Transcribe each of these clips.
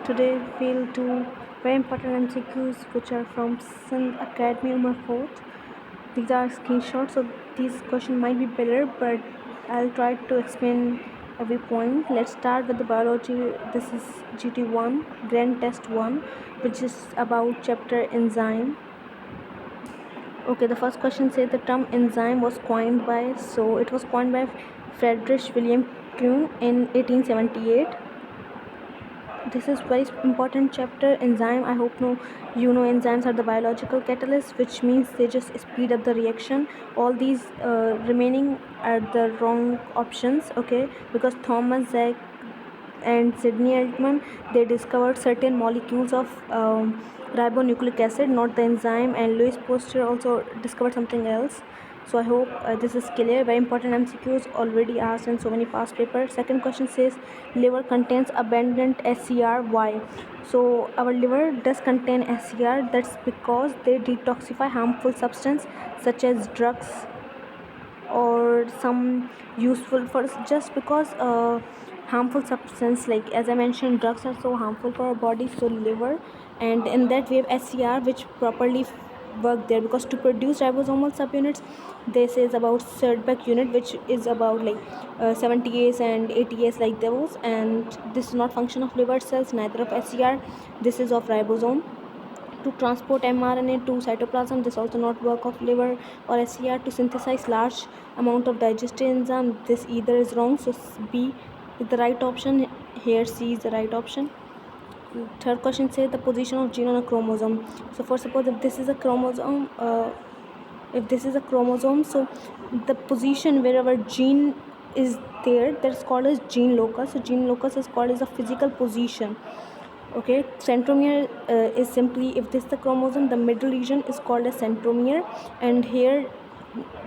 Today we'll do very important MCQs which are from SINDH Academy Ummerkot. These are screenshots, so these questions might be better, but I'll try to explain every point. Let's start with the biology. This is GT1, Grand Test 1, which is about chapter enzyme. Okay, the first question says the term enzyme was coined by, so it was coined by Friedrich Wilhelm Kuhn in 1878. This is very important chapter, enzyme. I hope you know enzymes are the biological catalysts, which means they just speed up the reaction. All these remaining are the wrong options, okay, because Thomas Zach and Sidney Altman, they discovered certain molecules of ribonucleic acid, not the enzyme, and Louis Pasteur also discovered something else. So I hope this is clear. Very important MCQs already asked in so many past papers. Second question says liver contains abundant SCR. Why? So our liver does contain SCR. That's because they detoxify harmful substance such as drugs or some useful for just because harmful substance, like as I mentioned, drugs are so harmful for our body, so liver, and in that we have SCR which properly work there, because to produce ribosomal subunits, this is about Serdbeck unit, which is about like 70As and 80As like those, and this is not function of liver cells, neither of SCR, this is of ribosome to transport mRNA to cytoplasm. This also not work of liver or SCR to synthesize large amount of digestive enzyme. This either is wrong, so B is the right option. Here C is the right option. Third question says the position of gene on a chromosome. So for suppose if this is a chromosome, so the position where our gene is there, that's called as gene locus. So gene locus is called as a physical position. Okay, centromere is simply, if this is the chromosome, the middle region is called as centromere, and here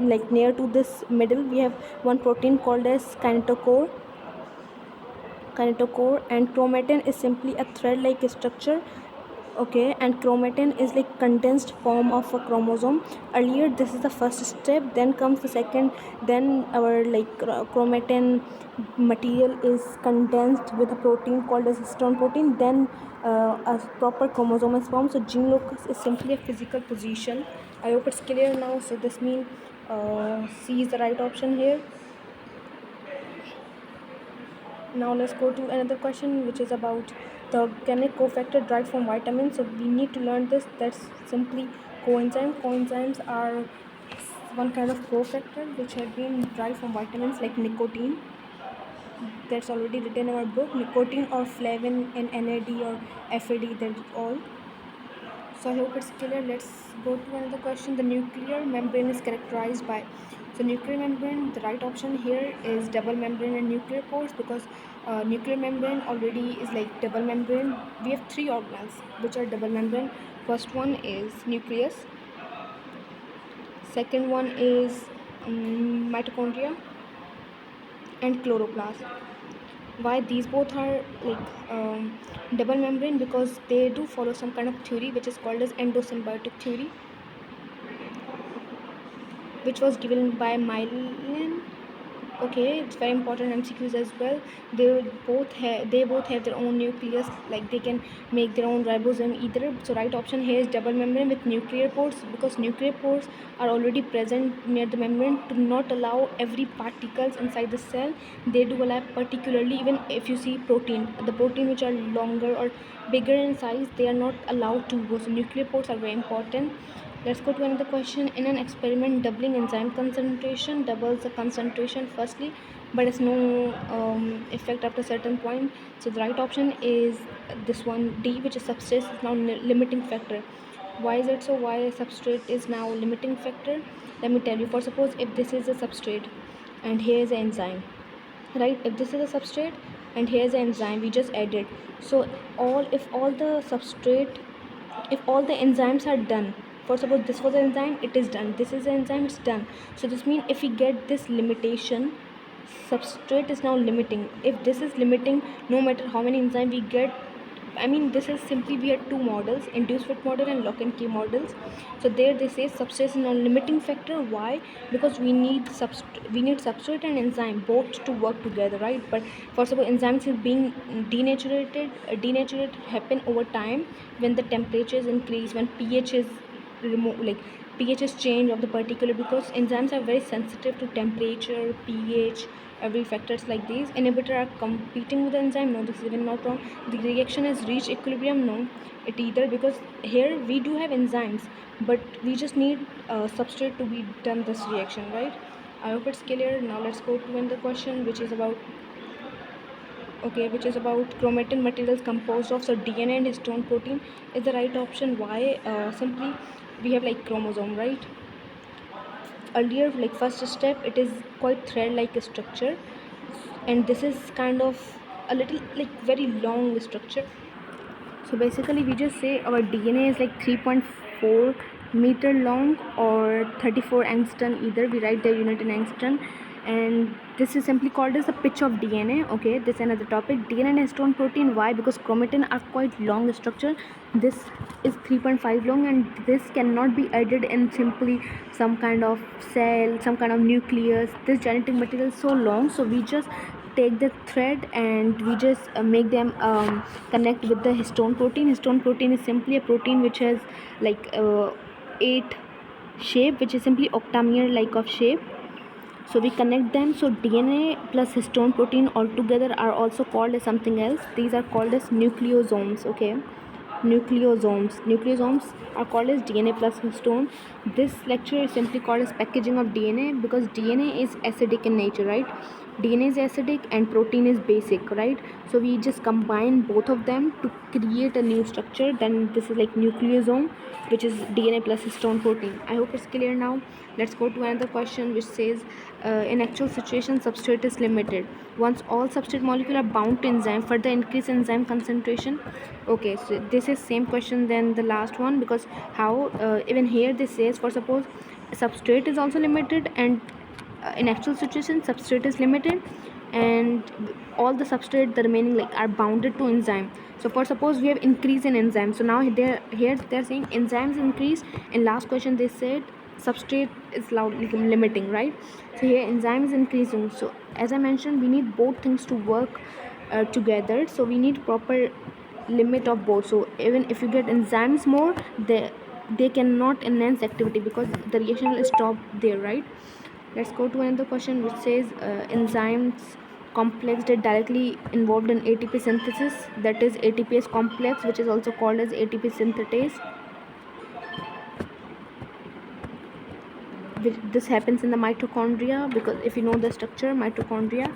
like near to this middle we have one protein called as kinetochore, and chromatin is simply a thread like structure. Okay, and chromatin is like condensed form of a chromosome. Earlier this is the first step, then comes the second, then our like chromatin material is condensed with a protein called as histone protein, then a proper chromosome is formed. So gene locus is simply a physical position. I hope it's clear now. So this means C is the right option here. Now let's go to another question, which is about the organic cofactor derived from vitamins. So we need to learn this. That's simply coenzyme. Coenzymes are one kind of cofactor which have been derived from vitamins like nicotine. That's already written in our book. Nicotine or flavin in NAD or FAD, that's all. So I hope it's clear. Let's go to another question. The nuclear membrane is characterized by, so nuclear membrane, the right option here is double membrane and nuclear pores, because nuclear membrane already is like double membrane. We have three organelles which are double membrane. First one is nucleus, second one is mitochondria, and chloroplast. Why these both are like double membrane? Because they do follow some kind of theory which is called as endosymbiotic theory, which was given by Mylan. Okay, it's very important MCQs as well. They both have their own nucleus, like they can make their own ribosome either. So right option here is double membrane with nuclear pores, because nuclear pores are already present near the membrane to not allow every particles inside the cell. They do allow, particularly even if you see the protein which are longer or bigger in size, they are not allowed to go. So nuclear pores are very important. Let's go to another question. In an experiment, doubling enzyme concentration doubles the concentration firstly, but it's no effect after a certain point. So the right option is this one, D, which is substrate is now limiting factor. Why is it so? Why substrate is now limiting factor? Let me tell you. For suppose if this is a substrate and here is an enzyme, right? If this is a substrate and here is an enzyme, we just added. So if all the enzymes are done, for suppose this was an enzyme, it is done, this is an enzyme, it's done. So this means if we get this limitation, substrate is now limiting. If this is limiting, no matter how many enzymes we get, I mean, this is simply, we had two models, induced fit model and lock and key models. So there they say substrate is non-limiting factor. Why? Because we need substrate and enzyme both to work together, right? But for example, enzymes is being denatured happen over time when the temperatures increase, when pH is pH is change of the particular, because enzymes are very sensitive to temperature, pH, every factors like these. Inhibitor are competing with the enzyme. No, this is even not wrong. The reaction has reached equilibrium. No, it either, because here we do have enzymes, but we just need substrate to be done this reaction, right? I hope it's clear. Now let's go to another question, which is about chromatin materials composed of, so DNA and histone protein is the right option. Why? Simply we have like chromosome, right? Earlier, like first step, it is quite thread like structure, and this is kind of a little like very long structure. So basically we just say our DNA is like 3.4 meter long or 34 angstrom, either we write the unit in angstrom, and this is simply called as the pitch of DNA. Okay, this is another topic. DNA and histone protein, why? Because chromatin are quite long structure. This is 3.5 long, and this cannot be added in simply some kind of cell, some kind of nucleus. This genetic material is so long, so we just take the thread and we just make them connect with the histone protein. Histone protein is simply a protein which has like 8 shape, which is simply octamer like of shape. So we connect them. So DNA plus histone protein all together are also called as something else. These are called as nucleosomes. Okay, nucleosomes are called as DNA plus histone. This lecture is simply called as packaging of DNA, because DNA is acidic in nature, right? DNA is acidic and protein is basic, right? So we just combine both of them to create a new structure. Then this is like nucleosome, which is DNA plus histone protein. I hope it's clear now. Let's go to another question, which says in actual situation substrate is limited. Once all substrate molecules are bound to enzyme, further increase enzyme concentration. Okay, so this is same question than the last one, because how even here this says, for suppose substrate is also limited, and in actual situation substrate is limited, and all the substrate the remaining like are bounded to enzyme. So for suppose we have increase in enzyme, so now they're saying enzymes increase. In last question they said substrate is limiting, right? So here enzyme is increasing. So as I mentioned, we need both things to work together, so we need proper limit of both. So even if you get enzymes more, they cannot enhance activity, because the reaction will stop there, right? Let's go to another question, which says enzymes complex that directly involved in ATP synthesis, that is ATPase complex, which is also called as ATP synthetase. This happens in the mitochondria, because if you know the structure, mitochondria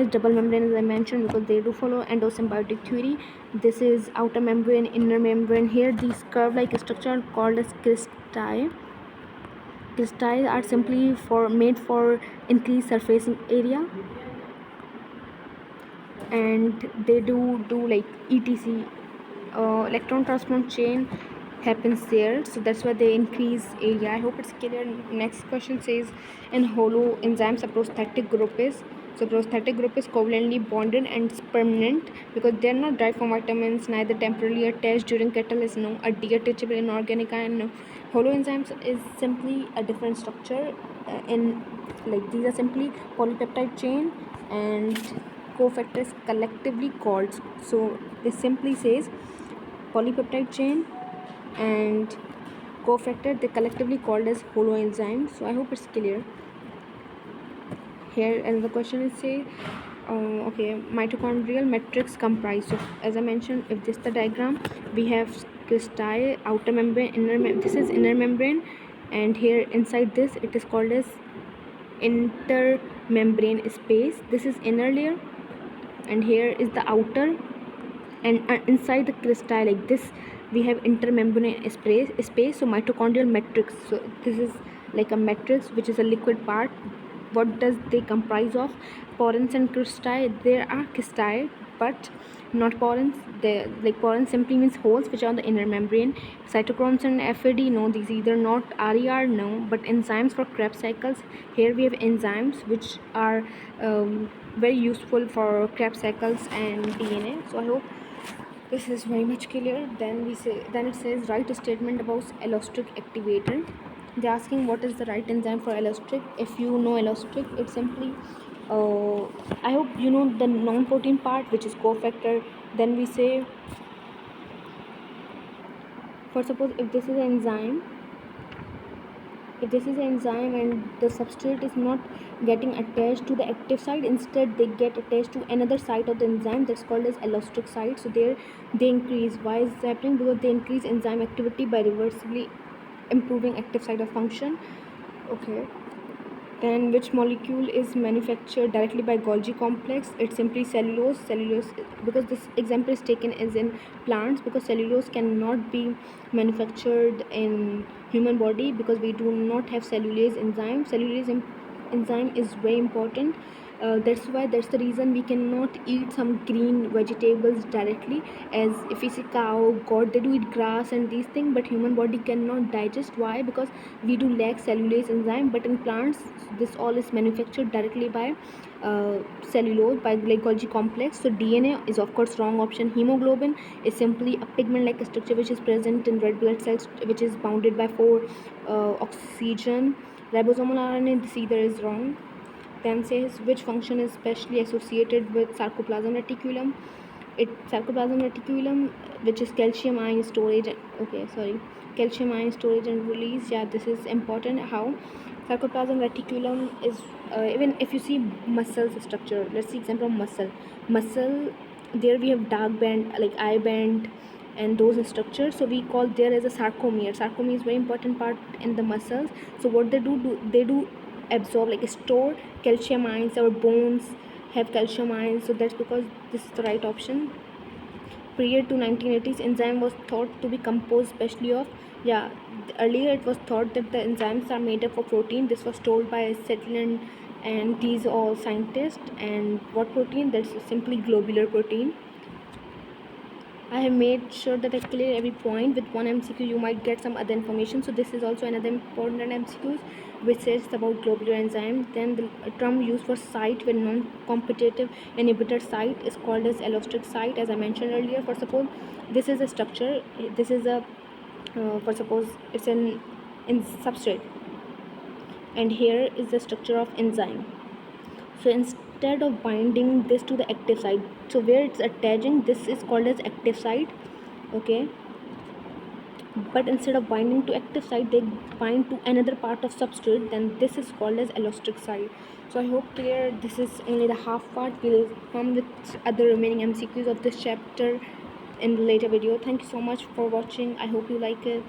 is double membrane, as I mentioned, because they do follow endosymbiotic theory. This is outer membrane, inner membrane. Here these curve like structure are called as cristae. Cristae are simply made for increased surface area, and they do like etc electron transport chain happens there, so that's why they increase area. I hope it's clear. Next question says in hollow enzymes a prosthetic group is, so prosthetic group is covalently bonded and it's permanent, because they are not derived from vitamins, neither temporarily attached during catalysis. No, a detachable inorganic ion. No. Hollow enzymes is simply a different structure in like these are simply polypeptide chain and cofactors collectively called. So this simply says polypeptide chain and cofactor, they collectively called as hollow enzymes. So I hope it's clear. Here another question is say mitochondrial matrix comprise. So as I mentioned, if this is the diagram, we have cristae, outer membrane, this is inner membrane, and here inside this it is called as intermembrane space. This is inner layer, and here is the outer, and inside the cristae like this we have intermembrane space. So mitochondrial matrix, so this is like a matrix which is a liquid part, what does they comprise of? Porins and cristae. There are cristae but not porins. They, like, porins simply means holes which are on the inner membrane. Cytochromes and FAD, no, these either not. RER, no. But enzymes for Krebs cycles, here we have enzymes which are very useful for Krebs cycles and DNA. So I hope this is very much clear. Then it says write a statement about allostric activator. They're asking what is the right enzyme for allostric. If you know allostric, it's simply I hope you know the non-protein part, which is cofactor. Then we say, for suppose if this is an enzyme, and the substrate is not getting attached to the active site, instead they get attached to another site of the enzyme, that's called as allostric site. So there they increase. Why is this happening? Because they increase enzyme activity by reversibly improving active site of function. Okay. Then which molecule is manufactured directly by Golgi complex? It's simply cellulose. Because this example is taken as in plants, because cellulose cannot be manufactured in human body because we do not have cellulase enzyme. Enzyme is very important. That's the reason we cannot eat some green vegetables directly. As if we see cow, goat, they do eat grass and these things, but human body cannot digest. Why? Because we do lack cellulase enzyme. But in plants, this all is manufactured directly by cellulose, by Golgi complex. So DNA is of course wrong option. Hemoglobin is simply a pigment like structure which is present in red blood cells, which is bounded by 4 oxygen. Ribosomal RNA, this either is wrong. Then says which function is specially associated with sarcoplasm reticulum. Sarcoplasm reticulum, which is calcium ion storage. Calcium ion storage and release. Yeah, this is important. How sarcoplasm reticulum is even if you see muscle structure. Let's see example of muscle. There we have dark band like eye band and those structures, so we call there as a sarcomere. Sarcomere is very important part in the muscles. So what they do absorb, like store calcium ions. Our bones have calcium ions, so that's because this is the right option. Prior to 1980s, enzyme was thought to be composed specially of, earlier it was thought that the enzymes are made up of protein. This was told by Setland and these all scientists. And what protein? That's simply globular protein. I have made sure that I clear every point. With one MCQ you might get some other information, so this is also another important MCQs which says about globular enzyme. Then the term used for site with non-competitive inhibitor site is called as allostric site, as I mentioned earlier. For suppose this is a structure, this is a for suppose it's in substrate, and here is the structure of enzyme. So instead of binding this to the active site, so where it's attaching, this is called as active site. Okay, but instead of binding to active site, they bind to another part of substrate, then this is called as allostric site. So I hope clear. This is only the half part. We'll come with other remaining MCQs of this chapter in the later video. Thank you so much for watching. I hope you like it.